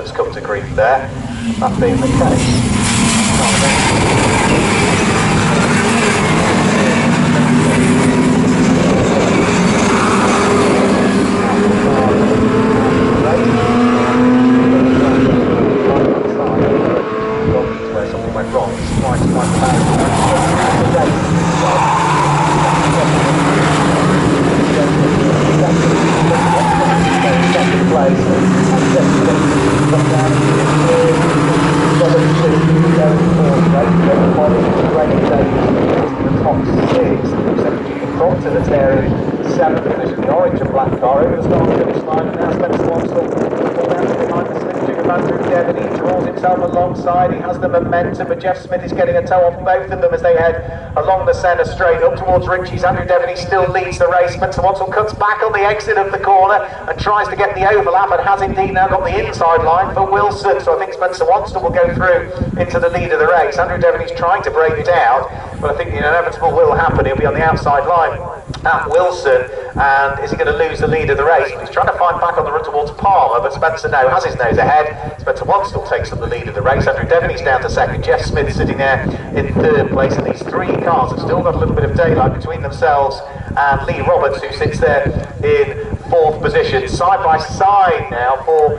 Wilson's come to grief there. That being the case. Where something went wrong, it's quite second place, and the top six. Compton that's there in 7th position, the orange and black car over the start finish line, and now Spencer Wansell down behind the slip jigger man through Devon. He draws himself alongside, he has the momentum, but Jeff Smith is getting a toe off both of them as they head along the centre straight up towards Ritchie's. Andrew Devon still leads the race. Spencer Wansell cuts back on the exit of the corner and tries to get the overlap, and has indeed now got the inside line for Wilson, so I think Spencer Wansell will go through into the lead of the race. Andrew Devon is trying to break it out, but I think the inevitable will happen. He'll be on the outside line at Wilson, and is he going to lose the lead of the race? He's trying to find back on the run towards Palmer, but Spencer now has his nose ahead. Spencer Wansell takes up the lead of the race. Andrew Devoney's down to second. Jeff Smith sitting there in third place, and these three cars have still got a little bit of daylight between themselves and Lee Roberts, who sits there in fourth position. Side by side now for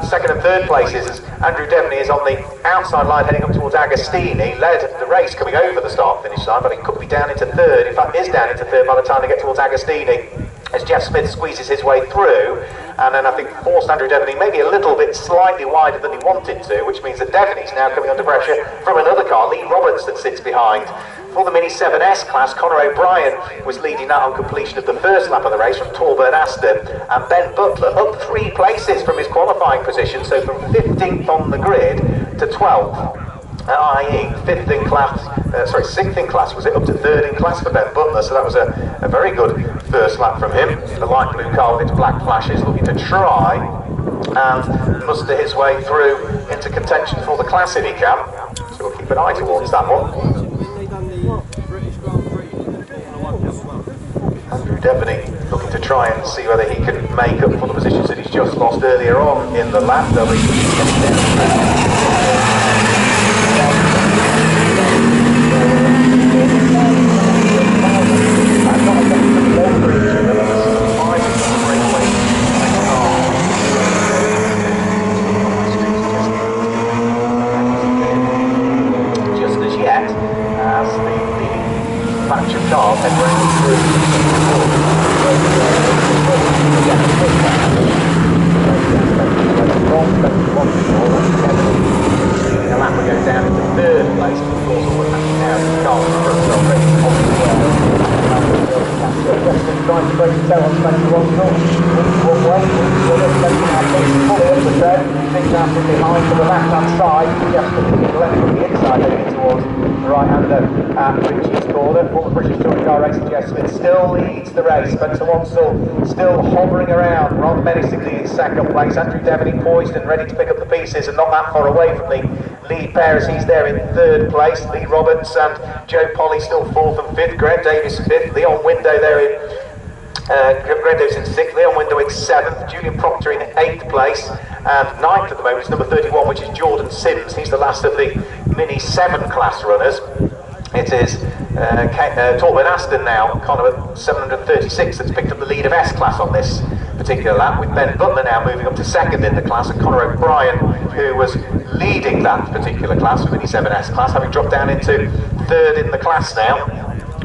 second and third places, as Andrew Devoney is on the outside line heading up towards Agostini. Led the race coming over the start finish line, but he could be down into third. In fact, is down into third by the time they get towards Agostini, as Jeff Smith squeezes his way through, and then I think forced Andrew Devoney maybe a little bit slightly wider than he wanted to, which means that Devoney's now coming under pressure from another car, Lee Roberts, that sits behind. For the Mini 7S class, Conor O'Brien was leading that on completion of the first lap of the race from Torbern Aston, and Ben Butler up 3 places from his qualifying position, so from 15th on the grid to 12th. i.e. 5th in class, 6th in class, was it, up to 3rd in class for Ben Butler, so that was a very good first lap from him. The light blue car with its black flashes looking to try and muster his way through into contention for the class if he can, so we'll keep an eye towards that one. Andrew Devoney looking to try and see whether he can make up for the positions that he's just lost earlier on in the lap. They'll be just as yet, as the batch of cars head round through the lap will go down into third place, of course, all the matches now is cars trying to break the tail on Spencer Wansell. One way, things happening behind to the left-hand side, just to the left from the inside, heading towards the right-hander at Ritchie's corner. Former British Touring Car Racing Jeff Smith still leads the race. Spencer Wansell still hovering around rather menacingly in second place. Andrew Devoney poised and ready to pick up the pieces, and not that far away from the lead pair as he's there in third place. Lee Roberts and Joe Polly still 4th and 5th. Graham Davis 5th. Leon Window there in Graham Davis in 6th, Leon Window in 7th, Julian Proctor in 8th place, and 9th at the moment is number 31, which is Jordan Sims. He's the last of the Mini 7 class runners. It is Torbern Aston now, kind of at 736, that's picked up the lead of S class on this particular lap, with Ben Butler now moving up to 2nd in the class, and Conor O'Brien, who was leading that particular class, the Mini 7S class, having dropped down into 3rd in the class now.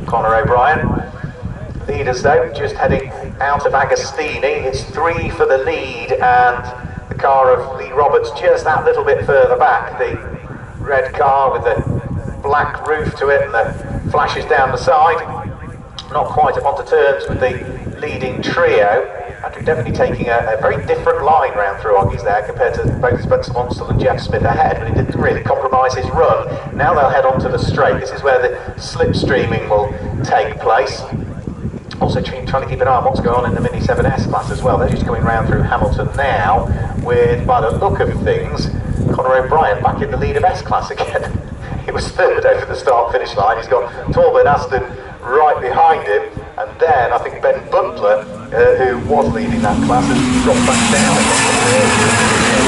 Conor O'Brien. Leaders though, just heading out of Agostini. It's 3 for the lead, and the car of Lee Roberts just that little bit further back. The red car with the black roof to it and the flashes down the side. Not quite up onto terms with the leading trio. Andrew Devoney taking a very different line round through Oggies there compared to both Spencer Wansell and Jeff Smith ahead, but he didn't really compromise his run. Now they'll head on to the straight. This is where the slipstreaming will take place. Also trying to keep an eye on what's going on in the Mini 7S class as well. They're just going round through Hamilton now with, by the look of things, Conor O'Brien back in the lead of S class again. He was 3rd over the start-finish line. He's got Torbern Aston right behind him, and then I think Ben Butler, who was leading that class, has dropped back down again.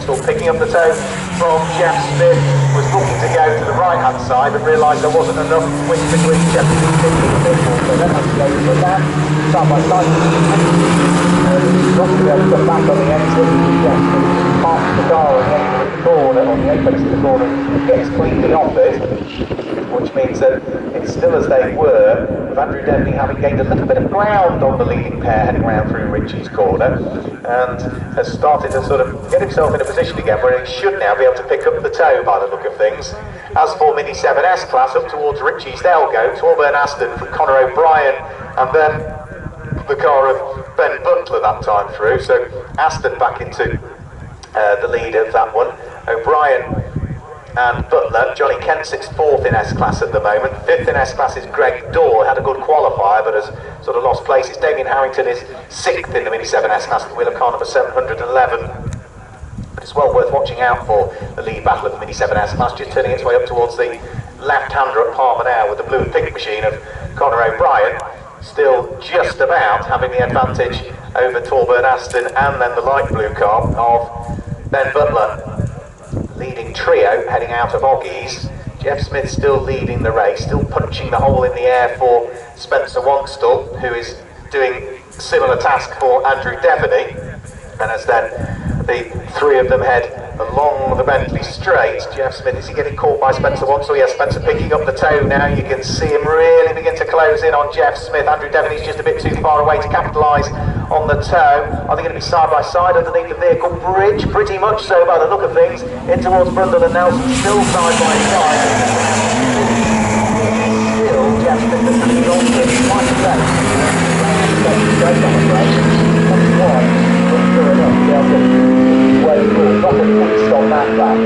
Still picking up the toe from Jeff Smith, was looking to go to the right hand side but realised there wasn't enough width between Jeff Smith and the vehicle, so then has to go for that side by side. He's got to be able to get back on the exit. Jeff Smith parks the car and gets to the corner, on the apex of the corner, gets cleanly off it, which means that it's still as they were, with Andrew Devaney having gained a little bit of ground on the leading pair heading round through Ritchie's corner, and has started to sort of get himself in a position again where he should now be able to pick up the toe by the look of things. As for Mini 7S class, up towards Ritchie's they'll go, Torburn Aston from Conor O'Brien, and then the car of Ben Butler that time through, so Aston back into the lead of that one. O'Brien and Butler. Johnny Kent sits fourth in S-Class at the moment. Fifth in S-Class is Greg Dorr, had a good qualifier but has sort of lost places. Damien Harrington is sixth in the Mini 7 S-Class at the wheel of car number 711. But it's well worth watching out for the lead battle of the Mini 7 S-Class, just turning its way up towards the left-hander at Palmer now with the blue and pink machine of Conor O'Brien, still just about having the advantage over Torburn Aston, and then the light blue car of Ben Butler. Leading trio heading out of Oggies. Jeff Smith still leading the race, still punching the hole in the air for Spencer Wongstall, who is doing similar task for Andrew Devaney. And as then the three of them head along the Bentley straight, Jeff Smith, is he getting caught by Spencer Wongstall? Yes, Spencer picking up the toe now. You can see him really begin to close in on Jeff Smith. Andrew Devaney's just a bit too far away to capitalise on the toe. Are they going to be side by side underneath the vehicle bridge? Pretty much so by the look of things. In towards Brundle and Nelson, still side by side. Still Jeff Smith has been on to quite a bit. Not a twist on that back,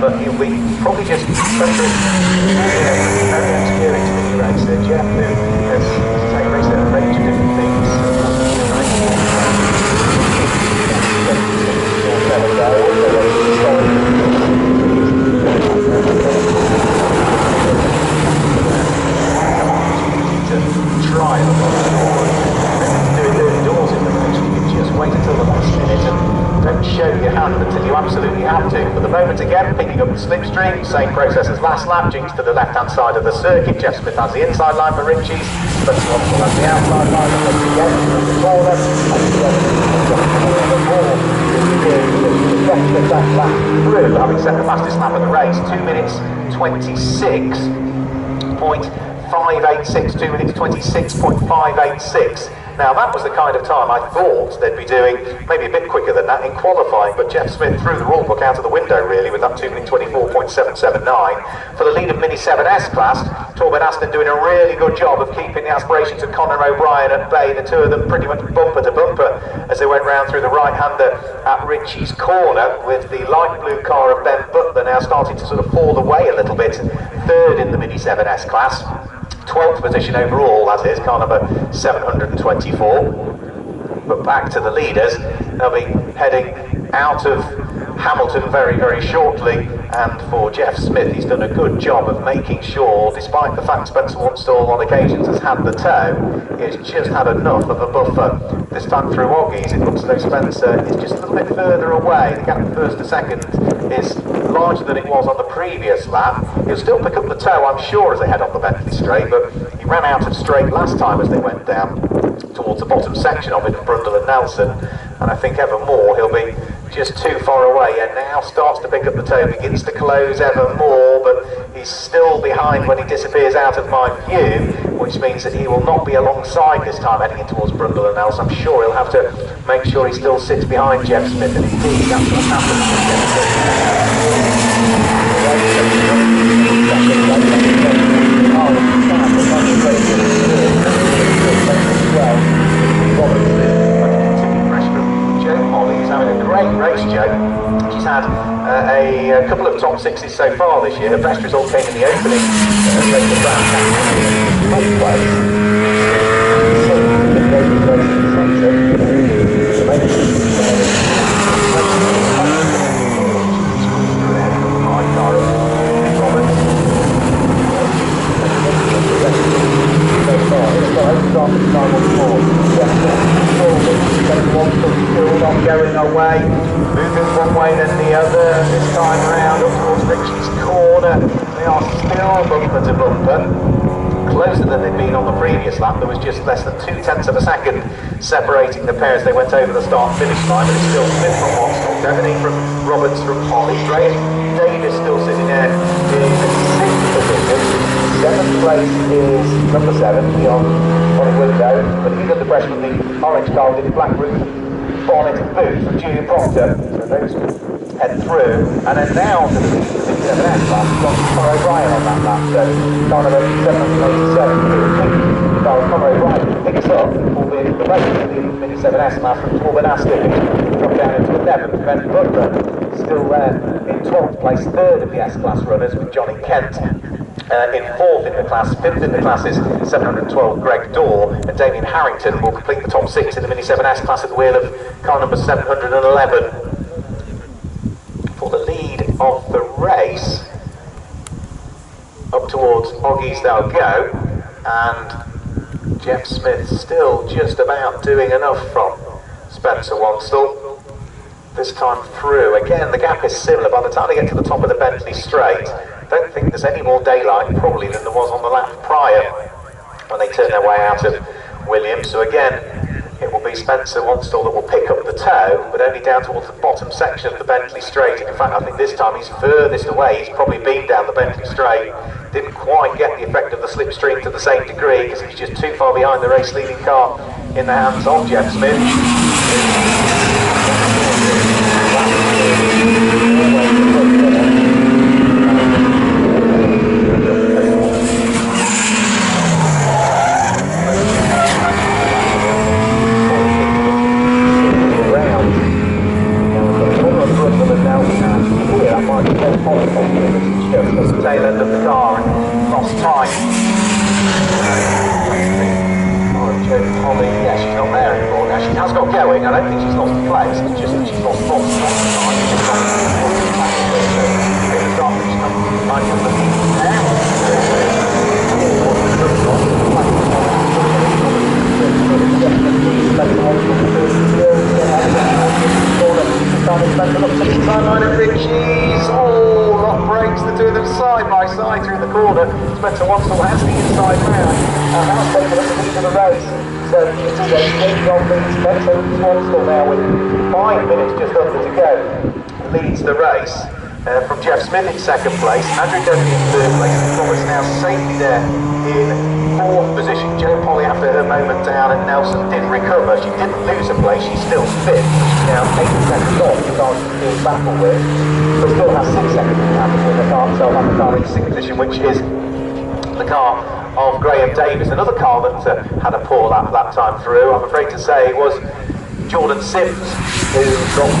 but he'll be probably just very experienced mini racer. Jeff, who has taken race at a range of different things. To try and do it early doors in the race. You can just wait until the last minute and don't show your hand until you absolutely have to. For the moment again, picking up the slipstream, same process as last lap. Jinx to the left-hand side of the circuit. Jeff Smith has the inside line for Ritchie's, but Wongstall has the outside line for again the corner. And that lap through, having set the fastest lap of the race, 2 minutes 26.586, 2 minutes 26.586. Now that was the kind of time I thought they'd be doing, maybe a bit quicker than that in qualifying, but Jeff Smith threw the rule book out of the window really with that 2 minute 24.779. For the lead of Mini 7S class, Torburn Aston doing a really good job of keeping the aspirations of Conor O'Brien at bay. The two of them pretty much bumper to bumper as they went round through the right-hander at Ritchie's corner, with the light blue car of Ben Butler now starting to sort of fall away a little bit. Third in the Mini 7S class. 12th position overall, as is car number 724. But back to the leaders, they'll be heading out of Hamilton very, very shortly. And for Jeff Smith, he's done a good job of making sure, despite the fact Spencer Wongstall on occasions has had the toe, he's just had enough of a buffer. This time through Oggies, it looks as though Spencer is just a little bit further away. The gap from first to second is larger than it was on the previous lap. He'll still pick up the toe, I'm sure, as they head on the Bentley straight, but he ran out of straight last time as they went down towards the bottom section of it at Brundle and Nelson, and I think ever more he'll be just too far away, and now starts to pick up the toe, begins to close ever more, but he's still behind when he disappears out of my view, which means that he will not be alongside this time heading in towards Brundle and Nelson. I'm sure he'll have to make sure he still sits behind Jeff Smith, and indeed that's what happens to Jeff Smith. He's having a great race, Joe. She's had a couple of top sixes so far this year. Her best result came in the opening race of Brown. Wansell still not going away. Moving one way then the other. This time round up towards Richie's corner. They are still bumper to bumper. Closer than they'd been on the previous lap. There was just less than 0.2 of a second separating the pairs. They went over the start-finish line, but it's still Smith from Wansell, Devaney from Roberts from Holly, Graham Davis still sitting there in 6th position. 7th place is number 7, beyond Holly Window, but he's under pressure from the orange car with the black roof bonnet and boot from Julian Proctor. So those head through, and then now to the 57S lap, we've got Conor O'Brien on that lap, so car number 787, Conor O'Brien picks up, albeit the race of the 57S lap from Torben Aston, who dropped down into 11th. Ben Butler still there in 12th place, 3rd of the S-Class runners with Johnny Kent. In 4th in the class, 5th in the class is 712 Greg Dorr, and Damien Harrington will complete the top 6 in the Mini 7S class at the wheel of car number 711. For the lead of the race, up towards Oggies they'll go, and Jeff Smith still just about doing enough from Spencer Wansell. This time through, again the gap is similar. By the time they get to the top of the Bentley straight, I don't think there's any more daylight probably than there was on the lap prior when they turned their way out of Williams. So again, it will be Spencer Wansell that will pick up the tow, but only down towards the bottom section of the Bentley straight. In fact, I think this time he's furthest away. He's probably been down the Bentley straight. Didn't quite get the effect of the slipstream to the same degree because he's just too far behind the race leading car in the hands of Jeff Smith. Tail end of the car and lost time. Holly, yeah, she's not there anymore now. She has got going. I don't think she's lost place. It's just that she's lost time. Timeline at Richie's. Oh, rock brakes, the two of them side by side through the corner. Spencer Wansell has the inside round and has taken up the lead of the race. So you see those leads on the Spencer Wansell now with 5 minutes just under to go. Leads the race from Jeff Smith in 2nd place, Andrew Devaney in 3rd place, and Thomas now safely there in 4th position. Jo Polly after her moment down and Nelson did recover. She didn't lose a place, she's still 5th. She's now 8 seconds off the car she's being battled with, but still has 6 seconds in hand between the car itself and the car in 6th position, which is the car of Graham Davis. Another car that had a poor lap that time through, I'm afraid to say, was Jordan Sims, who dropped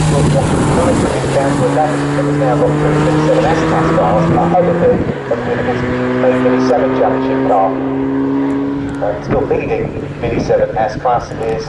down to 11th and has now got through the Mini 7S class cars ahead of him of his main Mini 7 championship car. Still leading Mini 7S class is